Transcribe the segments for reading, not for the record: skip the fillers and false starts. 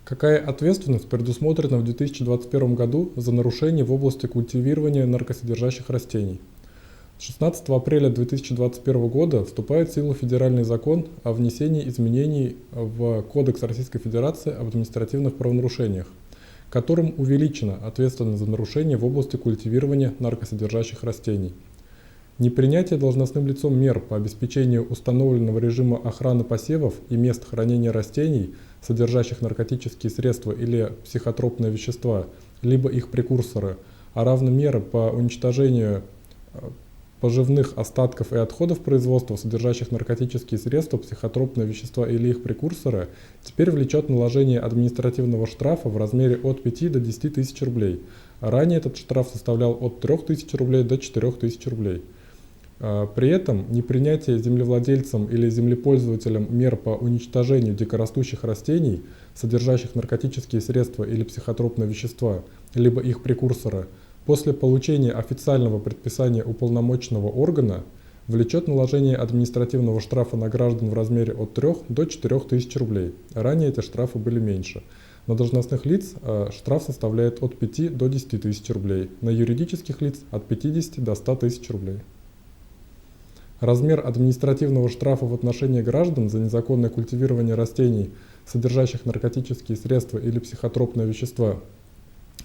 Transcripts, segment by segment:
Какая ответственность предусмотрена в 2021 году за нарушения в области культивирования наркосодержащих растений? С 16 апреля 2021 года вступает в силу федеральный закон о внесении изменений в Кодекс Российской Федерации об административных правонарушениях, которым увеличена ответственность за нарушения в области культивирования наркосодержащих растений. Непринятие должностным лицом мер по обеспечению установленного режима охраны посевов и мест хранения растений, содержащих наркотические средства или психотропные вещества, либо их прекурсоры, а равно меры по уничтожению поживных остатков и отходов производства, содержащих наркотические средства, психотропные вещества или их прекурсоры, теперь влечет наложение административного штрафа в размере от 5 до 10 тысяч рублей. Ранее этот штраф составлял от 3 тысяч рублей до 4 тысяч рублей. При этом непринятие землевладельцам или землепользователям мер по уничтожению дикорастущих растений, содержащих наркотические средства или психотропные вещества, либо их прекурсоры, после получения официального предписания уполномоченного органа влечет наложение административного штрафа на граждан в размере от 3 до 4 тысяч рублей. Ранее эти штрафы были меньше. На должностных лиц штраф составляет от 5 до 10 тысяч рублей, на юридических лиц от 50 до 100 тысяч рублей. Размер административного штрафа в отношении граждан за незаконное культивирование растений, содержащих наркотические средства или психотропные вещества,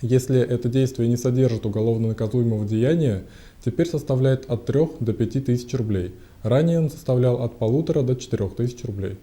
если это действие не содержит уголовно наказуемого деяния, теперь составляет от 3 до 5 тысяч рублей. Ранее он составлял от 1,5 до 4 тысяч рублей.